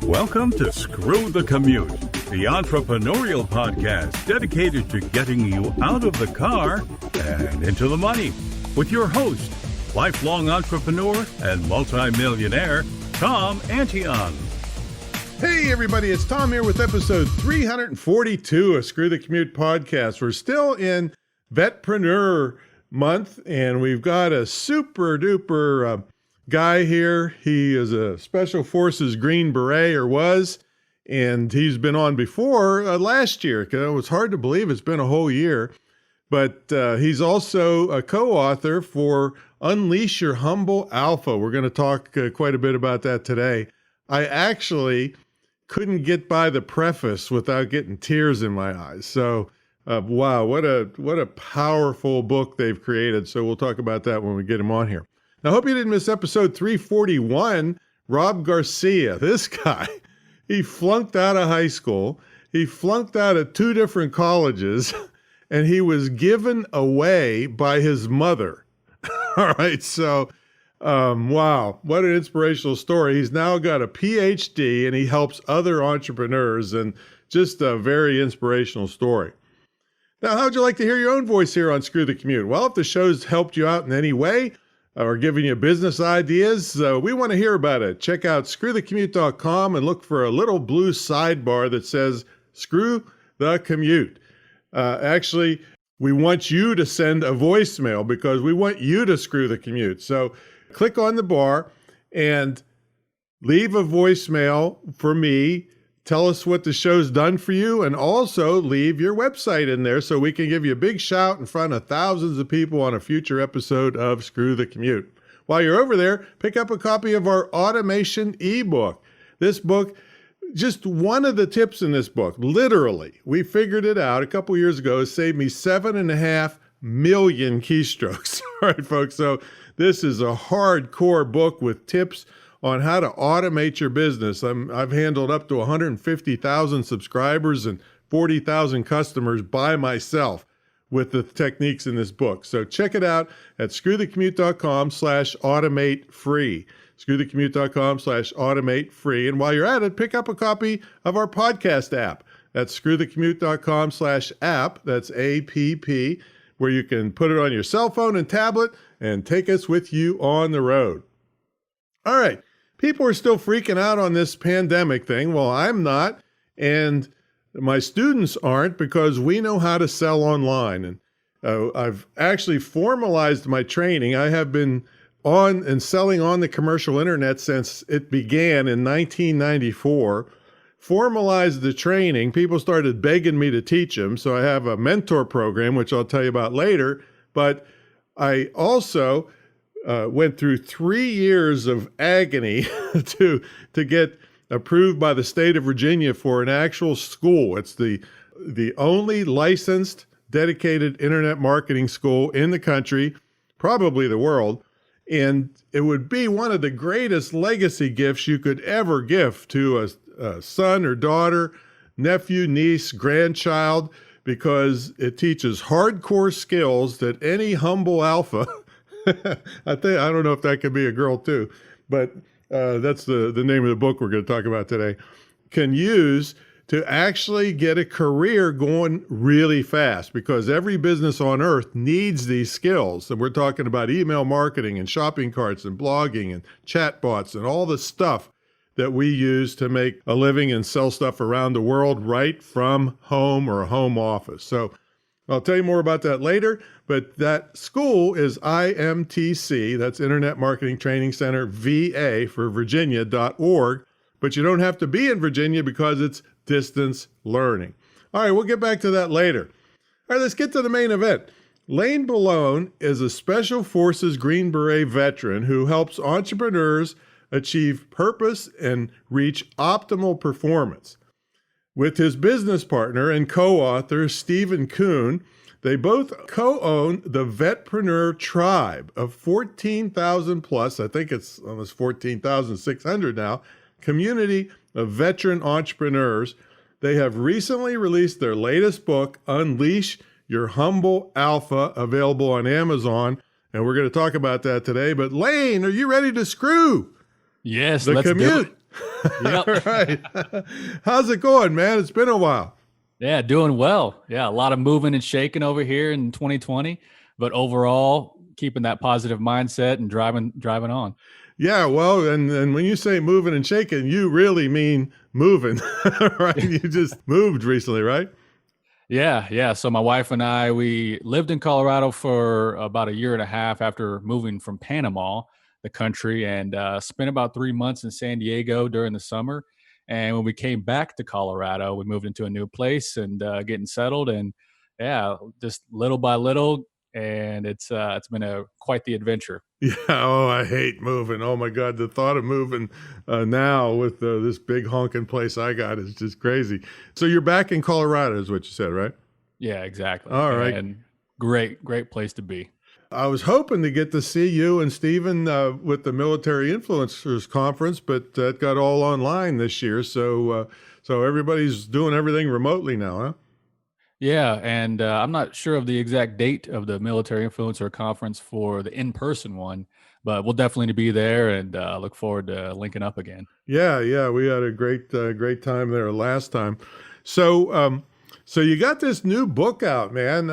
Welcome to Screw the Commute, the entrepreneurial podcast dedicated to getting you out of the car and into the money. With your host, lifelong entrepreneur and multimillionaire, Tom Antion. Hey everybody, it's Tom here with episode 342 of Screw the Commute podcast. We're still in Vetpreneur month, and we've got a super duper guy here. He is a Special Forces Green Beret, or was, and he's been on before last year. It was hard to believe it's been a whole year, but he's also a co-author for Unleash Your Humble Alpha. We're going to talk quite a bit about that today. I actually couldn't get by the preface without getting tears in my eyes. So, wow, what a powerful book they've created. So we'll talk about that when we get him on here. Now, I hope you didn't miss episode 341. Rob Garcia, this guy, he flunked out of high school. He flunked out of 2 different colleges, and he was given away by his mother. All right, so wow, what an inspirational story. He's now got a PhD, and he helps other entrepreneurs, and just a very inspirational story. Now, how'd you like to hear your own voice here on Screw the Commute? Well, if the show's helped you out in any way, or giving you business ideas, we want to hear about it. Check out screwthecommute.com and look for a little blue sidebar that says Screw the Commute. Actually, we want you to send a voicemail because we want you to screw the commute. So click on the bar and leave a voicemail for me. Tell us what the show's done for you, and also leave your website in there so we can give you a big shout in front of thousands of people on a future episode of Screw the Commute. While you're over there, pick up a copy of our automation ebook. This book, just one of the tips in this book, literally, we figured it out a couple years ago, it saved me 7.5 million keystrokes. All right, folks, so this is a hardcore book with tips on how to automate your business. I've handled up to 150,000 subscribers and 40,000 customers by myself with the techniques in this book. So check it out at screwthecommute.com/automate free. screwthecommute.com/automate free. And while you're at it, pick up a copy of our podcast app. That's screwthecommute.com/app. That's APP, where you can put it on your cell phone and tablet and take us with you on the road. All right. People are still freaking out on this pandemic thing. Well, I'm not, and my students aren't, because we know how to sell online. And I've actually formalized my training. I have been on and selling on the commercial internet since it began in 1994. Formalized the training. People started begging me to teach them. So I have a mentor program, which I'll tell you about later. But I also went through 3 years of agony to get approved by the state of Virginia for an actual school. It's the only licensed, dedicated internet marketing school in the country, probably the world. And it would be one of the greatest legacy gifts you could ever give to a son or daughter, nephew, niece, grandchild, because it teaches hardcore skills that any humble alpha I don't know if that could be a girl too, but that's the name of the book we're going to talk about today, can use to actually get a career going really fast, because every business on earth needs these skills. And we're talking about email marketing and shopping carts and blogging and chatbots and all the stuff that we use to make a living and sell stuff around the world right from home or a home office. So I'll tell you more about that later, but that school is IMTC, that's Internet Marketing Training Center, VA for Virginia.org, but you don't have to be in Virginia because it's distance learning. All right, we'll get back to that later. All right, let's get to the main event. Lane Belone is a Special Forces Green Beret veteran who helps entrepreneurs achieve purpose and reach optimal performance. With his business partner and co-author, Stephen Kuhn, they both co-own the Vetpreneur Tribe of 14,000 plus, I think it's almost 14,600 now, community of veteran entrepreneurs. They have recently released their latest book, Unleash Your Humble Alpha, available on Amazon. And we're going to talk about that today. But Lane, are you ready to screw? Yes, let's do commute. it. All Yep. right. How's it going, man? It's been a while. Yeah, doing well. Yeah, a lot of moving and shaking over here in 2020, but overall keeping that positive mindset and driving on. Yeah, well, and when you say moving and shaking, you really mean moving, right? You just moved recently, right? Yeah. So my wife and I, we lived in Colorado for about a year and a half after moving from Panama, the country, and spent about 3 months in San Diego during the summer. And when we came back to Colorado, we moved into a new place and getting settled. And yeah, just little by little, and it's been a quite the adventure. Yeah. Oh, I hate moving. Oh my God, the thought of moving now with this big honking place I got is just crazy. So you're back in Colorado, is what you said, right? Yeah, exactly. All right. And great place to be. I was hoping to get to see you and Stephen with the Military Influencers Conference, but that got all online this year. So everybody's doing everything remotely now, huh? Yeah, and I'm not sure of the exact date of the Military Influencer Conference for the in-person one, but we'll definitely be there and look forward to linking up again. Yeah, we had a great time there last time. So you got this new book out, man.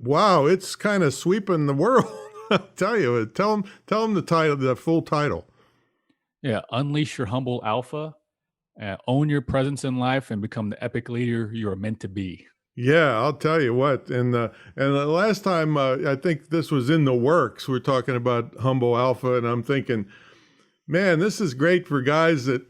Wow, it's kind of sweeping the world. I'll tell you, tell them the title, the full title. Yeah, unleash your humble alpha, own your presence in life, and become the epic leader you are meant to be. Yeah, I'll tell you what. And the last time I think this was in the works. We're talking about humble alpha, and I'm thinking, man, this is great for guys that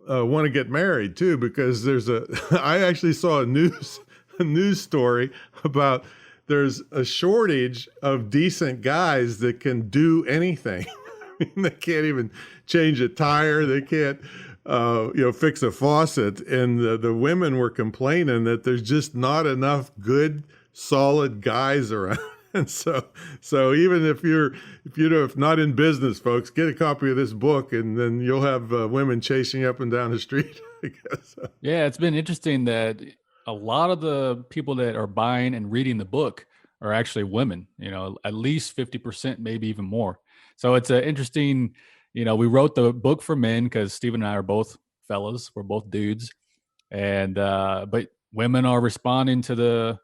want to get married too, because there's a. I actually saw a news story about there's a shortage of decent guys that can do anything. I mean, they can't even change a tire. They can't, fix a faucet. And the women were complaining that there's just not enough good, solid guys around. And so even if not in business, folks, get a copy of this book, and then you'll have women chasing you up and down the street. I guess. Yeah, it's been interesting that a lot of the people that are buying and reading the book are actually women, at least 50%, maybe even more. So it's a interesting, we wrote the book for men because Stephen and I are both fellas, we're both dudes. And but women are responding to the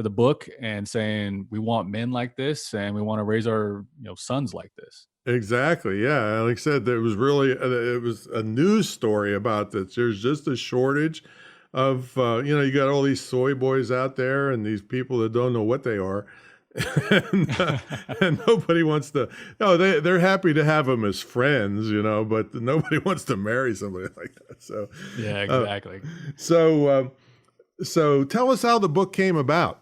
book and saying we want men like this and we want to raise our sons like this. Exactly. Yeah. Like I said, there was really it was a news story about this. There's just a shortage of you got all these soy boys out there and these people that don't know what they are. And nobody wants to. No, they're happy to have them as friends, but nobody wants to marry somebody like that. So Yeah, exactly. So tell us how the book came about.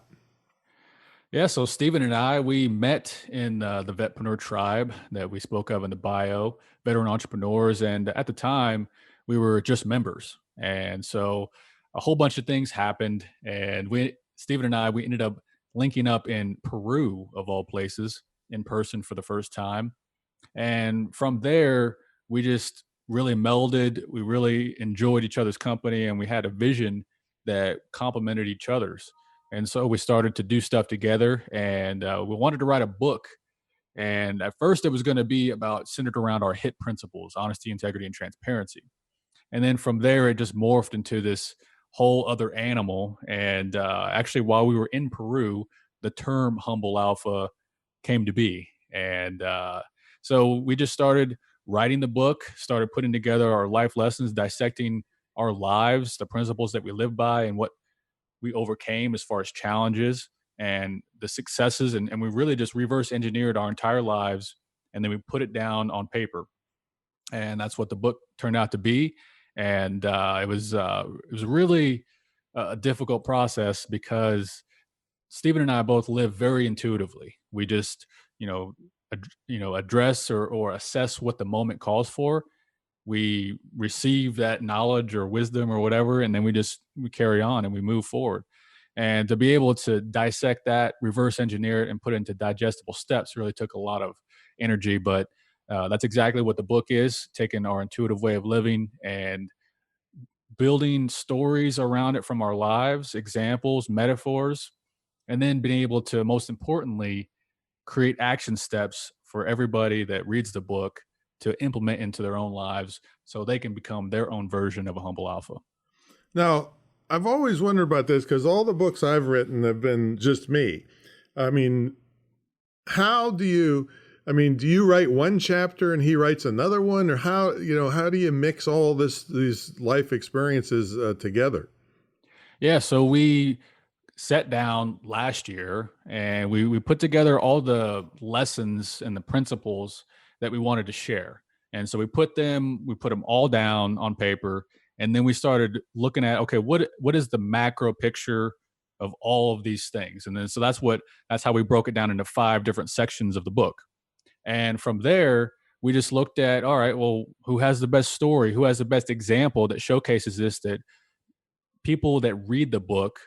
Yeah, so Stephen and I, we met in the Vetpreneur tribe that we spoke of in the bio, veteran entrepreneurs. And at the time, we were just members. And so a whole bunch of things happened. And Stephen and I, we ended up linking up in Peru, of all places, in person for the first time. And from there, we just really melded. We really enjoyed each other's company, and we had a vision that complemented each other's. And so we started to do stuff together, and we wanted to write a book. And at first, it was going to be about centered around our HIT principles: honesty, integrity, and transparency. And then from there, it just morphed into this whole other animal. And actually, while we were in Peru, the term humble alpha came to be. And so we just started writing the book, started putting together our life lessons, dissecting our lives, the principles that we live by, and what we overcame as far as challenges and the successes. And we really just reverse engineered our entire lives. And then we put it down on paper. And that's what the book turned out to be. And it was really a difficult process because Stephen and I both live very intuitively. We just, address or assess what the moment calls for. We receive that knowledge or wisdom or whatever, and then we carry on and we move forward. And to be able to dissect that, reverse engineer it, and put it into digestible steps really took a lot of energy. But that's exactly what the book is: taking our intuitive way of living and building stories around it from our lives, examples, metaphors, and then being able to, most importantly, create action steps for everybody that reads the book, to implement into their own lives so they can become their own version of a humble alpha. Now, I've always wondered about this because all the books I've written have been just me. I mean, do you write one chapter and he writes another one, or how do you mix all these life experiences together? Yeah, so we sat down last year and we put together all the lessons and the principles that we wanted to share. And so we put them all down on paper, and then we started looking at, okay, what is the macro picture of all of these things? And then so that's how we broke it down into 5 different sections of the book. And from there, we just looked at, all right, well, who has the best story? Who has the best example that showcases this, that people that read the book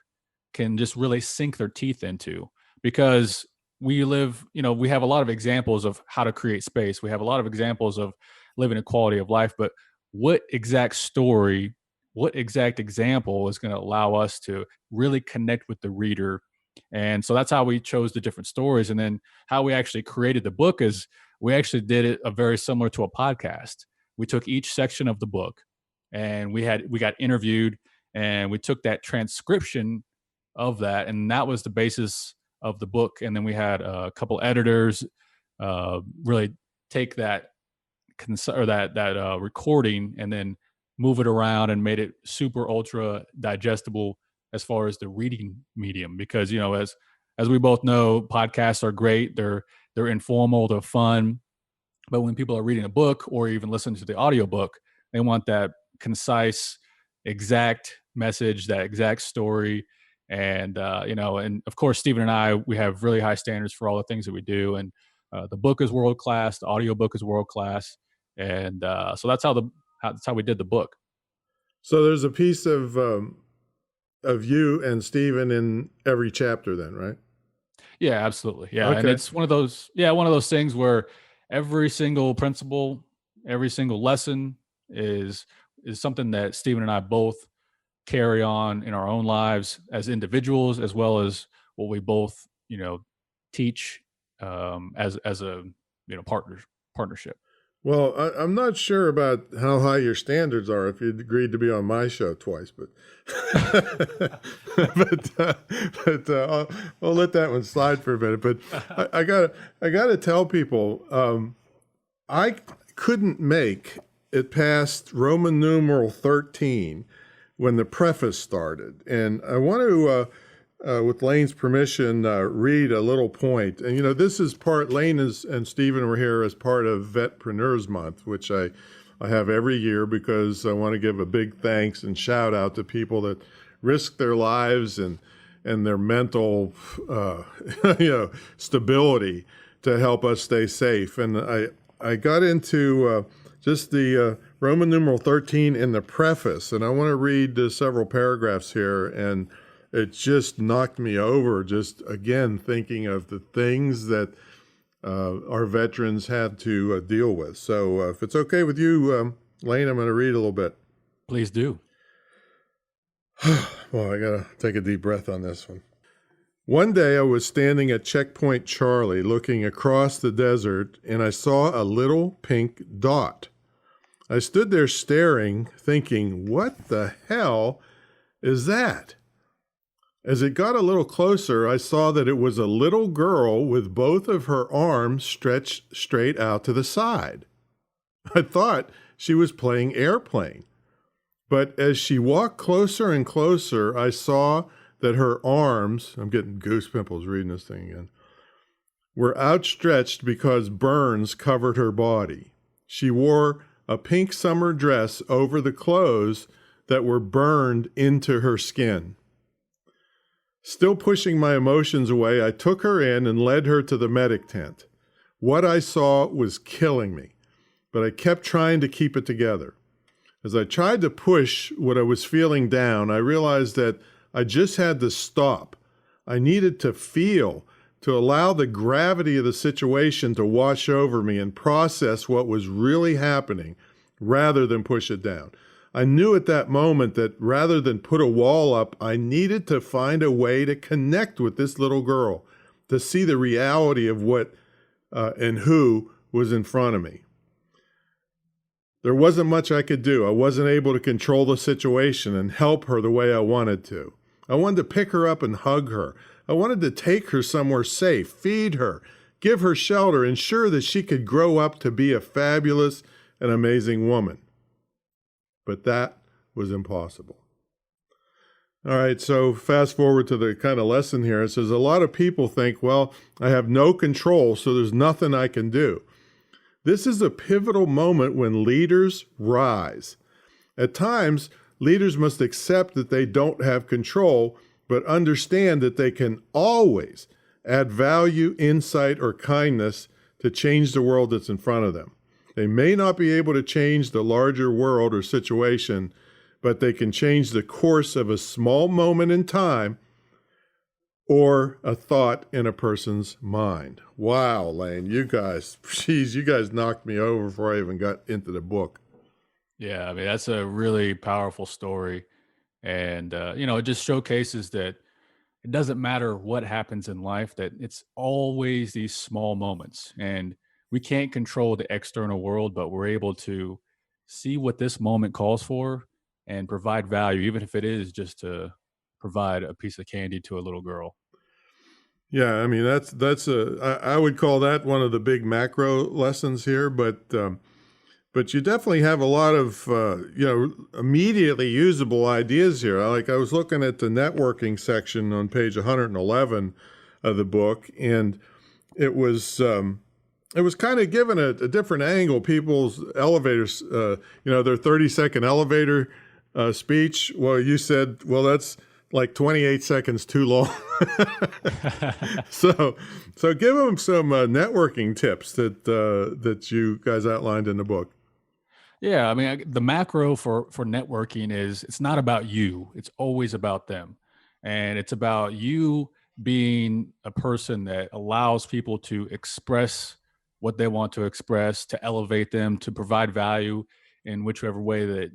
can just really sink their teeth into? Because we have a lot of examples of how to create space. We have a lot of examples of living a quality of life, but what exact story, what exact example is going to allow us to really connect with the reader? And so that's how we chose the different stories. And then how we actually created the book is we actually did it very similar to a podcast. We took each section of the book and we got interviewed, and we took that transcription of that, and that was the basis of the book. And then we had a couple editors really take that recording and then move it around and made it super ultra digestible as far as the reading medium. Because as we both know, podcasts are great. They're informal, they're fun, but when people are reading a book or even listening to the audiobook, they want that concise, exact message, that exact story. And and of course, Stephen and I, we have really high standards for all the things that we do. And the book is world class, the audiobook is world class, and so that's how we did the book. So there's a piece of you and Stephen in every chapter, then, right? Yeah, absolutely. Yeah, Okay. and it's one of those things where every single principle, every single lesson is something that Stephen and I both carry on in our own lives as individuals, as well as what we both teach as a partnership. Well, I'm not sure about how high your standards are if you'd agreed to be on my show twice, but I'll let that one slide for a minute. But I gotta tell people, I couldn't make it past Roman numeral 13 when the preface started, and I want to. With Lane's permission, read a little point. And, this is Lane and Stephen were here as part of Vetpreneurs Month, which I have every year because I want to give a big thanks and shout out to people that risk their lives and their mental, stability to help us stay safe. And I got into just the Roman numeral 13 in the preface, and I want to read several paragraphs here. And it just knocked me over, just again thinking of the things that our veterans had to deal with. So if it's okay with you, Lane, I'm going to read a little bit. Please do. Well, I got to take a deep breath on this one. One day I was standing at Checkpoint Charlie looking across the desert, and I saw a little pink dot. I stood there staring, thinking, what the hell is that? As it got a little closer, I saw that it was a little girl with both of her arms stretched straight out to the side. I thought she was playing airplane. But as she walked closer and closer, I saw that her arms, I'm getting goose pimples reading this thing again, were outstretched because burns covered her body. She wore a pink summer dress over the clothes that were burned into her skin. Still pushing my emotions away, I took her in and led her to the medic tent. What I saw was killing me, but I kept trying to keep it together. As I tried to push what I was feeling down, I realized that I just had to stop. I needed to feel, to allow the gravity of the situation to wash over me and process what was really happening rather than push it down. I knew at that moment that rather than put a wall up, I needed to find a way to connect with this little girl, to see the reality of what and who was in front of me. There wasn't much I could do. I wasn't able to control the situation and help her the way I wanted to. I wanted to pick her up and hug her. I wanted to take her somewhere safe, feed her, give her shelter, ensure that she could grow up to be a fabulous and amazing woman. But that was impossible. All right, so fast forward to the kind of lesson here. It says a lot of people think, well, I have no control, so there's nothing I can do. This is a pivotal moment when leaders rise. At times, leaders must accept that they don't have control, but understand that they can always add value, insight, or kindness to change the world that's in front of them. They may not be able to change the larger world or situation, but they can change the course of a small moment in time or a thought in a person's mind. Wow, Lane, you guys knocked me over before I even got into the book. Yeah, I mean, that's a really powerful story. And, it just showcases that it doesn't matter what happens in life, that it's always these small moments. And we can't control the external world, but we're able to see what this moment calls for and provide value, even if it is just to provide a piece of candy to a little girl. Yeah, I mean, I would call that one of the big macro lessons here, but you definitely have a lot of, immediately usable ideas here. I was looking at the networking section on page 111 of the book, and it was kind of given a different angle. People's elevators, their 30-second elevator speech. Well, you said, well, that's like 28 seconds too long. So give them some networking tips that you guys outlined in the book. Yeah, I mean, the macro for networking is it's not about you. It's always about them. And it's about you being a person that allows people to express what they want to express, to elevate them, to provide value in whichever way that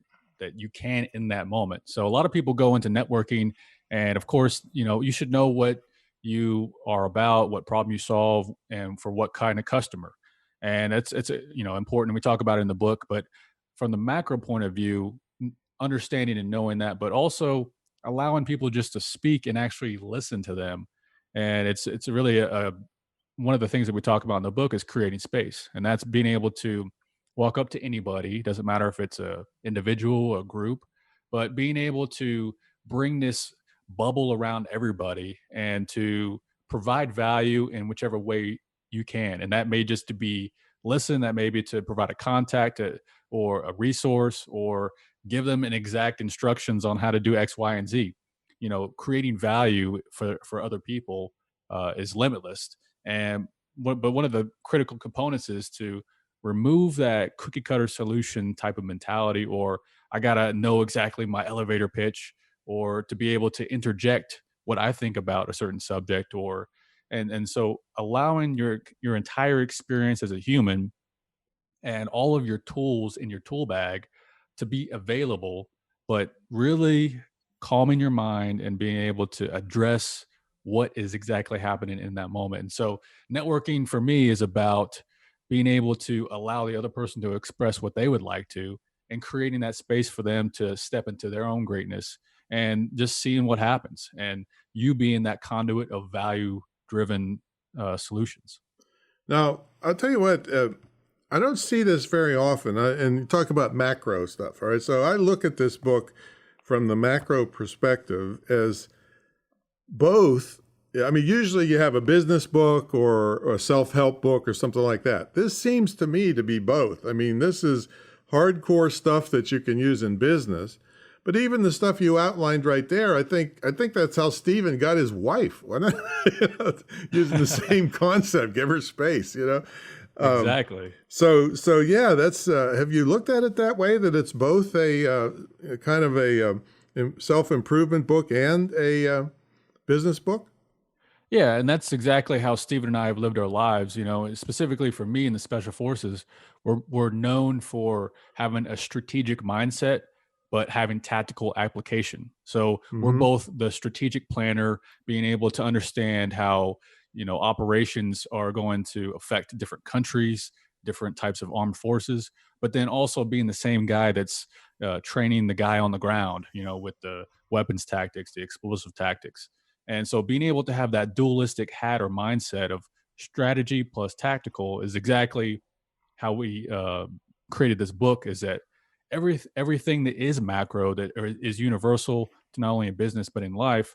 you can in that moment. So a lot of people go into networking, and of course, you should know what you are about, what problem you solve, and for what kind of customer. And it's important. We talk about it in the book, but from the macro point of view, understanding and knowing that, but also allowing people just to speak and actually listen to them. And it's really one of the things that we talk about in the book is creating space, and that's being able to walk up to anybody. Doesn't matter if it's a individual, a group, but being able to bring this bubble around everybody and to provide value in whichever way you can. And that may just to be listen, that may be to provide a contact or a resource, or give them an exact instructions on how to do X, Y, and Z. Creating value for other people is limitless. And but one of the critical components is to remove that cookie cutter solution type of mentality, or I gotta know exactly my elevator pitch, or to be able to interject what I think about a certain subject, or and so allowing your entire experience as a human and all of your tools in your tool bag to be available, but really calming your mind and being able to address what is exactly happening in that moment. And so networking for me is about being able to allow the other person to express what they would like to, and creating that space for them to step into their own greatness, and just seeing what happens, and you being that conduit of value driven solutions. Now, I'll tell you what, I don't see this very often. And you talk about macro stuff, all right? So I look at this book from the macro perspective as both. I mean, usually you have a business book or a self-help book or something like that. This seems to me to be both. I mean, this is hardcore stuff that you can use in business. But even the stuff you outlined right there, I think that's how Stephen got his wife. Why not? Using the same concept, give her space, Exactly. So yeah, that's. Have you looked at it that way? That it's both a kind of a self-improvement book and a business book? Yeah, and that's exactly how Stephen and I have lived our lives. Specifically for me in the special forces, we're known for having a strategic mindset, but having tactical application. So we're Mm-hmm. both the strategic planner, being able to understand how operations are going to affect different countries, different types of armed forces, but then also being the same guy that's training the guy on the ground, with the weapons tactics, the explosive tactics. And so being able to have that dualistic hat or mindset of strategy plus tactical is exactly how we created this book. Is that everything that is macro that is universal to not only in business but in life.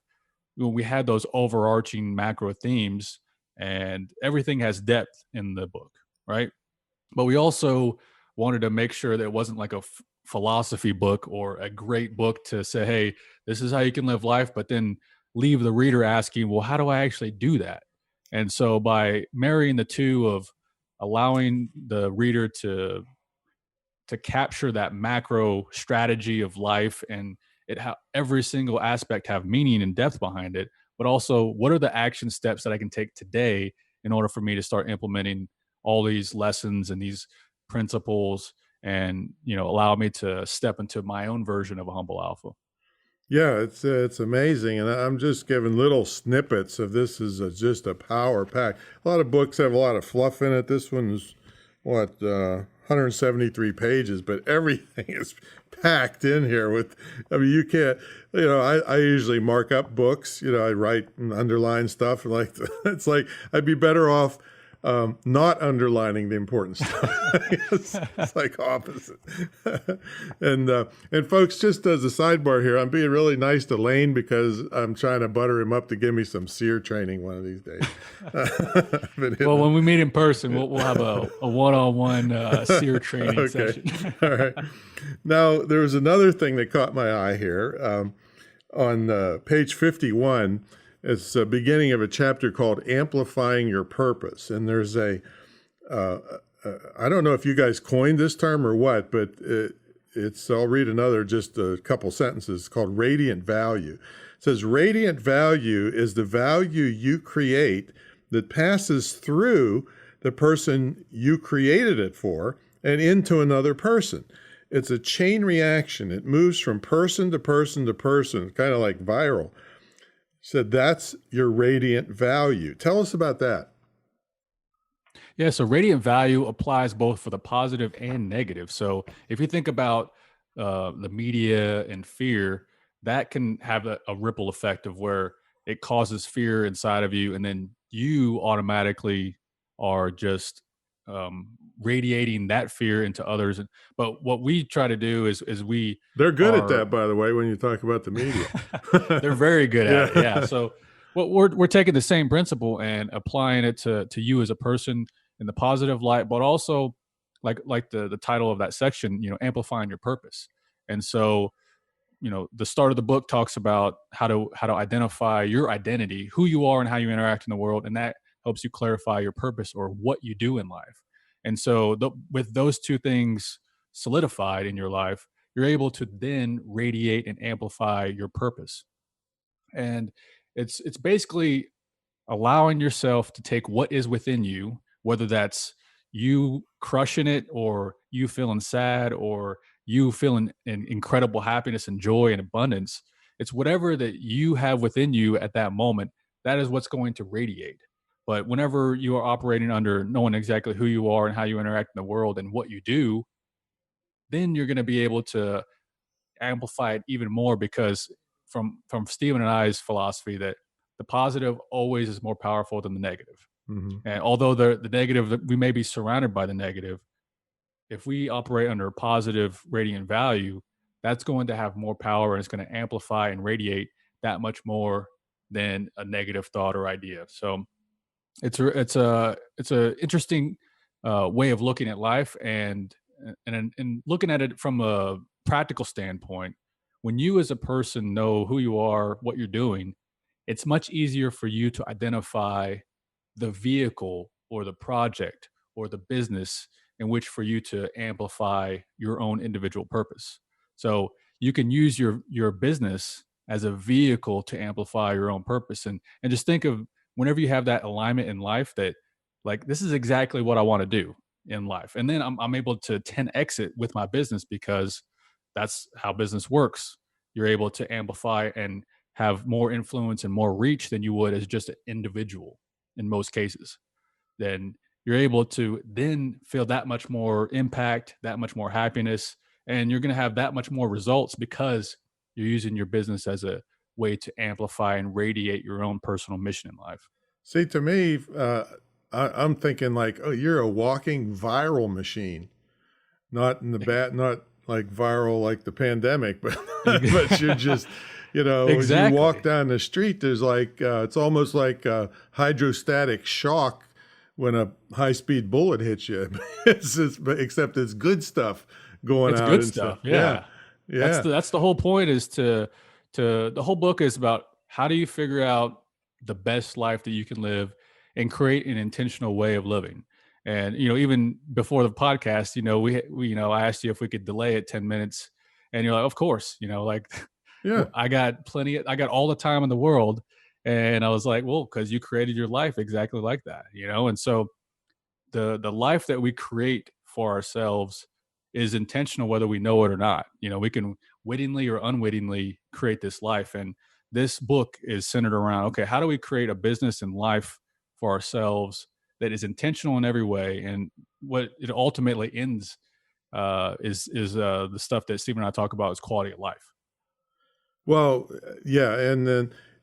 We had those overarching macro themes, and everything has depth in the book, right? But we also wanted to make sure that it wasn't like a philosophy book or a great book to say, hey, this is how you can live life, but then leave the reader asking, well, how do I actually do that? And so by marrying the two of allowing the reader to capture that macro strategy of life and every single aspect have meaning and depth behind it, but also what are the action steps that I can take today in order for me to start implementing all these lessons and these principles, and allow me to step into my own version of a humble alpha. Yeah, it's amazing, and I'm just giving little snippets of this. Is just a power pack. A lot of books have a lot of fluff in it. This one's 173 pages, but everything is packed in here with. I mean, you can't. I usually mark up books. I write and underline stuff, and it's like I'd be better off not underlining the important stuff. it's like opposite. and folks, just as a sidebar here, I'm being really nice to Lane because I'm trying to butter him up to give me some SEER training one of these days. Well, when we meet in person, we'll have a one-on-one SEER training session. All right. Now, there was another thing that caught my eye here. On page 51, it's the beginning of a chapter called Amplifying Your Purpose. And there's I don't know if you guys coined this term or what, but I'll read just a couple sentences. It's called Radiant Value. It says, radiant value is the value you create that passes through the person you created it for and into another person. It's a chain reaction. It moves from person to person to person, kind of like viral. Said that's your radiant value. Tell us about that. Yeah, so radiant value applies both for the positive and negative. So if you think about the media and fear, that can have a ripple effect of where it causes fear inside of you, and then you automatically are just radiating that fear into others. But what we try to do is they're good at that, by the way, when you talk about the media. They're very good at it. Yeah. So what we're taking the same principle and applying it to you as a person in the positive light, but also like the title of that section, amplifying your purpose. And so, the start of the book talks about how to identify your identity, who you are and how you interact in the world. And that helps you clarify your purpose or what you do in life. And so with those two things solidified in your life, you're able to then radiate and amplify your purpose. And it's basically allowing yourself to take what is within you, whether that's you crushing it or you feeling sad or you feeling an incredible happiness and joy and abundance. It's whatever that you have within you at that moment, that is what's going to radiate. But whenever you are operating under knowing exactly who you are and how you interact in the world and what you do, then you're going to be able to amplify it even more, because from Stephen and I's philosophy that the positive always is more powerful than the negative. Mm-hmm. And although the negative, we may be surrounded by the negative, if we operate under a positive radiant value, that's going to have more power and it's going to amplify and radiate that much more than a negative thought or idea. So it's a interesting way of looking at life, and looking at it from a practical standpoint. When you as a person know who you are, what you're doing, it's much easier for you to identify the vehicle or the project or the business in which for you to amplify your own individual purpose. So you can use your business as a vehicle to amplify your own purpose, and just think of whenever you have that alignment in life that, like, this is exactly what I want to do in life. And then I'm able to 10x it with my business, because that's how business works. You're able to amplify and have more influence and more reach than you would as just an individual in most cases. Then you're able to then feel that much more impact, that much more happiness, and you're going to have that much more results because you're using your business as a way to amplify and radiate your own personal mission in life. See, to me, I'm thinking like, oh, you're a walking viral machine, not in the not like viral like the pandemic, but but you're just, as you walk down the street, there's like it's almost like hydrostatic shock when a high-speed bullet hits you. Except it's good stuff going out. It's good stuff. Yeah. That's the whole point. Is to the whole book is about how do you figure out the best life that you can live and create an intentional way of living. And, even before the podcast, we I asked you if we could delay it 10 minutes, and you're like, of course, yeah, I got all the time in the world. And I was like, well, because you created your life exactly like that, And so the life that we create for ourselves is intentional, whether we know it or not. We can wittingly or unwittingly create this life. And this book is centered around, okay, how do we create a business and life for ourselves that is intentional in every way? And what it ultimately ends is the stuff that Steve and I talk about is quality of life. Well, yeah.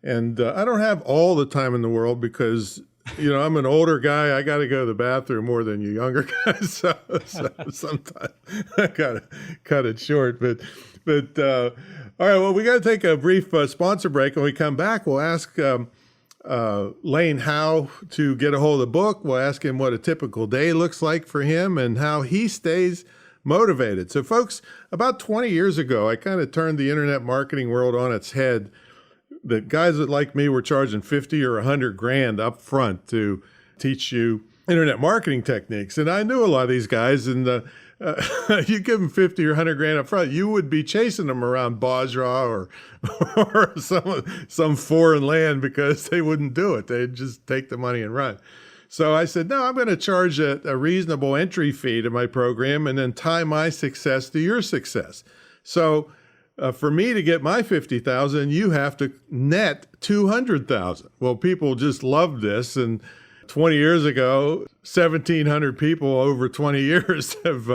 And I don't have all the time in the world because, I'm an older guy. I got to go to the bathroom more than you younger guys. So sometimes I got to cut it short. But all right, well, we got to take a brief sponsor break. When we come back, we'll ask Lane how to get a hold of the book. We'll ask him what a typical day looks like for him and how he stays motivated. So, folks, about 20 years ago, I kind of turned the internet marketing world on its head. The guys that like me were charging 50 or 100 grand up front to teach you internet marketing techniques. And I knew a lot of these guys, and you give them 50 or 100 grand up front, you would be chasing them around Basra or some foreign land because they wouldn't do it. They'd just take the money and run. So I said, no, I'm going to charge a reasonable entry fee to my program and then tie my success to your success. So for me to get my 50,000, you have to net 200,000. Well, people just loved this. And 20 years ago, 1,700 people over 20 years have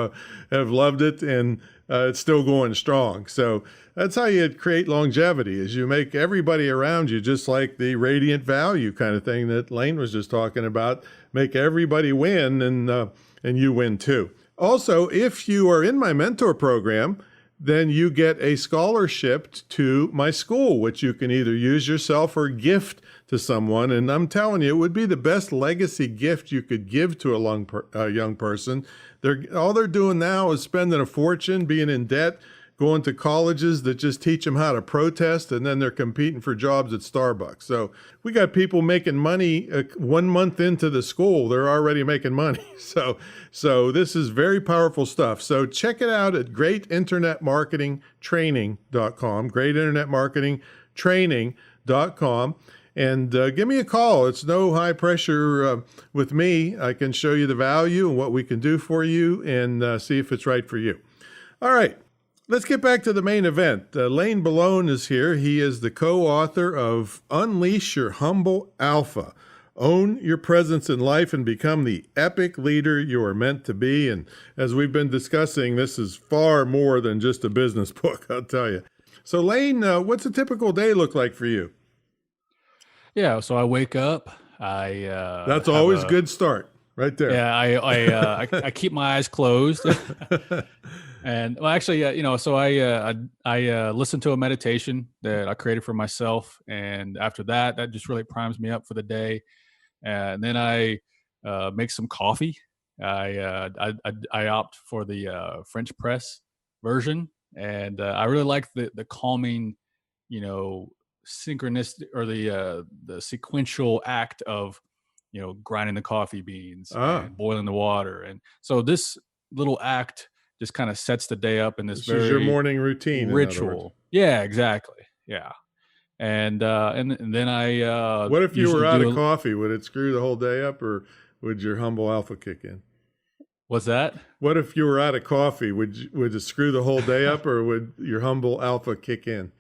loved it, and it's still going strong. So that's how you create longevity, is you make everybody around you just like the radiant value kind of thing that Lane was just talking about. Make everybody win, and you win too. Also, if you are in my mentor program, then you get a scholarship to my school, which you can either use yourself or gift to someone. And I'm telling you, it would be the best legacy gift you could give to a young person. All they're doing now is spending a fortune, being in debt, going to colleges that just teach them how to protest, and then they're competing for jobs at Starbucks. So we got people making money 1 month into the school. They're already making money. So this is very powerful stuff. So check it out at greatinternetmarketingtraining.com, greatinternetmarketingtraining.com. And give me a call. It's no high pressure with me. I can show you the value and what we can do for you and see if it's right for you. All right. Let's get back to the main event. Lane Belone is here. He is the co-author of Unleash Your Humble Alpha. Own your presence in life and become the epic leader you are meant to be. And as we've been discussing, this is far more than just a business book, I'll tell you. So Lane, what's a typical day look like for you? Yeah, so I wake up. That's always a good start, right there. Yeah, I keep my eyes closed. And well, actually, so I listen to a meditation that I created for myself, and after that just really primes me up for the day. And then I make some coffee. I opt for the French press version, and I really like the calming, synchronistic or the sequential act of grinding the coffee beans and boiling the water. And so this little act just kind of sets the day up in this very is your morning routine ritual. Yeah, exactly. Yeah. And then I what if you were out of coffee? Would it screw the whole day up, or would your humble alpha kick in? What's that? What if you were out of coffee? Would it screw the whole day up, or would your humble alpha kick in?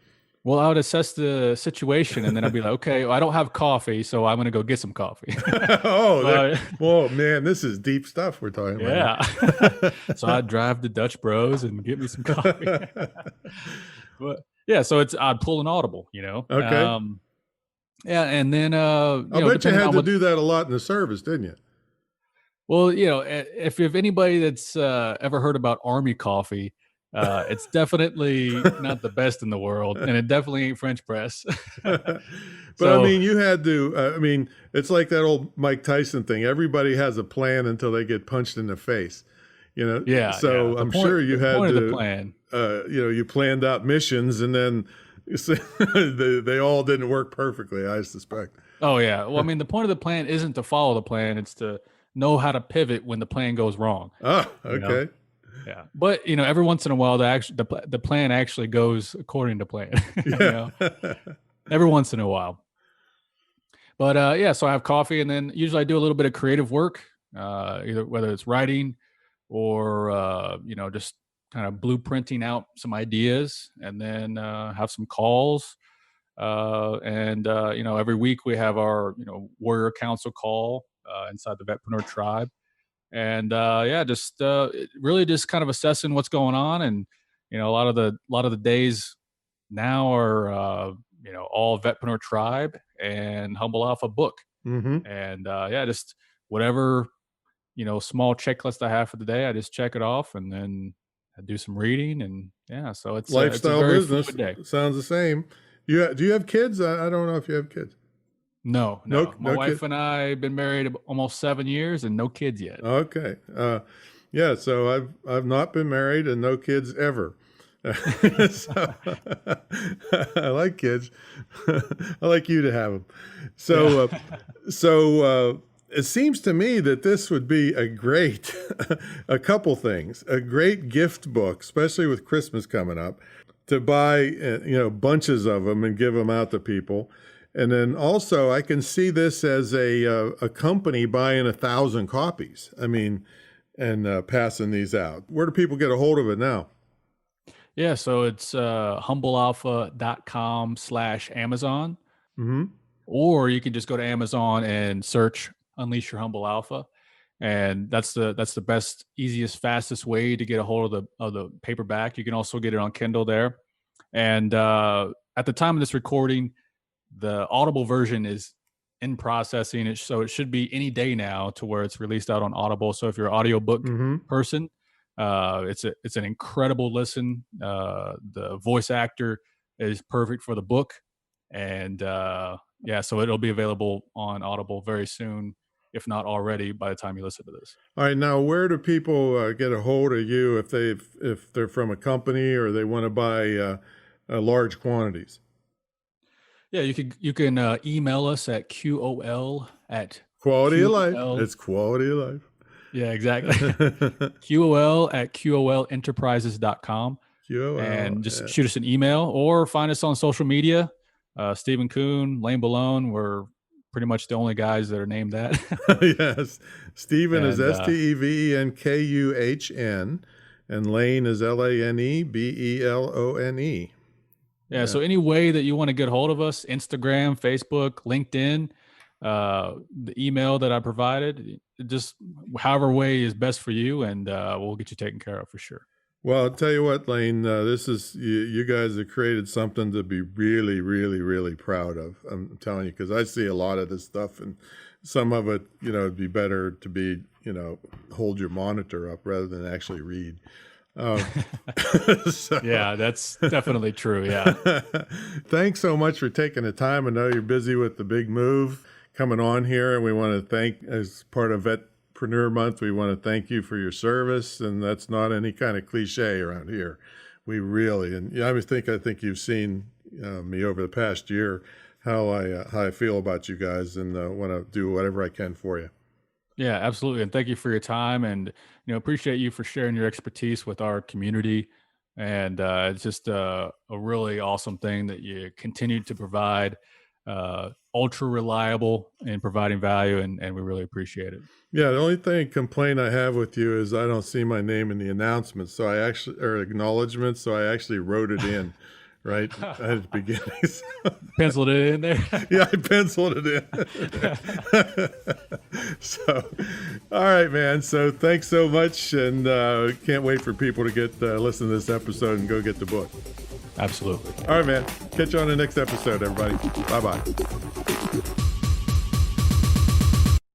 Well, I would assess the situation and then I'd be like, okay, well, I don't have coffee, so I'm going to go get some coffee. But Whoa, man, this is deep stuff we're talking yeah. about So I'd drive to Dutch Bros and get me some coffee. here. But yeah, so I'd pull an audible, Okay. Yeah, and then I'll bet you depending had on to what do that a lot in the service, didn't you? well, if anybody that's ever heard about Army coffee, it's definitely not the best in the world, and it definitely ain't French press. But I So mean, you had to, I mean, it's like that old Mike Tyson thing. Everybody has a plan until they get punched in the face, you know? yeah, So I'm sure you the had point of the to, plan. you planned out missions and then they all didn't work perfectly, I suspect. Oh yeah. Well, I mean, the point of the plan isn't to follow the plan; it's to know how to pivot when the plan goes wrong. Ah, You know. okay. Yeah, but every once in a while, the plan actually goes according to plan. Yeah. Every once in a while. But yeah, so I have coffee, and then usually I do a little bit of creative work, either whether it's writing or just kind of blueprinting out some ideas, and then have some calls. And every week we have our Warrior Council call inside the Vetpreneur Tribe, and yeah, just really just kind of assessing what's going on, and a lot of the days now are all Vetpreneur Tribe and Humble Alpha book, Hmm. and yeah, just whatever small checklist I have for the day, I just check it off, and then I do some reading, and yeah, so it's a Lifestyle very business fluid day. sounds the same. Do you have kids? I don't know if you have kids. No, No, no, my no kid. wife and I have been married almost 7 years and no kids yet. Okay. Yeah. So I've not been married and no kids ever. So, I like kids. I like you to have them. So, Yeah. it seems to me that this would be a great, a couple things, a great gift book, especially with Christmas coming up, to buy, bunches of them and give them out to people. And then also, I can see this as a company buying 1,000 copies. I mean, and passing these out. Where do people get a hold of it now? Yeah, so it's humblealpha.com/Amazon, Hmm. or you can just go to Amazon and search Unleash Your Humble Alpha. And that's the best, easiest, fastest way to get a hold of the paperback. You can also get it on Kindle there. And at the time of this recording, the Audible version is in processing, so it should be any day now to where it's released out on Audible. So if you're an audiobook Hmm. person, it's an incredible listen. The voice actor is perfect for the book, and yeah, so it'll be available on Audible very soon, if not already by the time you listen to this. All right. Now, where do people get a hold of you if they're from a company or they want to buy large quantities? Yeah, you can email us at QOL at Quality of life. QOL. It's quality of Yeah, exactly. life. QOL at QOLenterprises.com, QOL. and just shoot us an email or find us on social media. Stephen Kuhn, Lane Belone, we're pretty much the only guys that are named that. Yes. Stephen is And Stevenkuhn, and Lane is Lanebelone. yeah, so any way that you want to get hold of us, Instagram, Facebook, LinkedIn, the email that I provided, just however way is best for you, and we'll get you taken care of for sure. Well, I'll tell you what, Lane, this is, you guys have created something to be really, really, really proud of. I'm telling you, because I see a lot of this stuff, and some of it, it'd be better to be, hold your monitor up rather than actually read. So, Yeah, that's definitely true. Yeah. thanks so much for taking the time. I know you're busy with the big move coming on here, and we want to thank, as part of Vetpreneur Month, we want to thank you for your service, and that's not any kind of cliche around here. We really, and I think you've seen me over the past year, how I feel about you guys, and want to do whatever I can for you. Yeah, absolutely. And thank you for your time, and appreciate you for sharing your expertise with our community. And it's just a really awesome thing that you continue to provide, ultra reliable in providing value, and we really appreciate it. Yeah, the only complaint I have with you is I don't see my name in the announcements, or acknowledgments, so I actually wrote it in. right at the beginning. Penciled it in there. Yeah, I penciled it in. So, all right, man. So thanks so much, and can't wait for people to get listen to this episode and go get the book. Absolutely. All right, man. Catch you on the next episode, everybody. Bye-bye.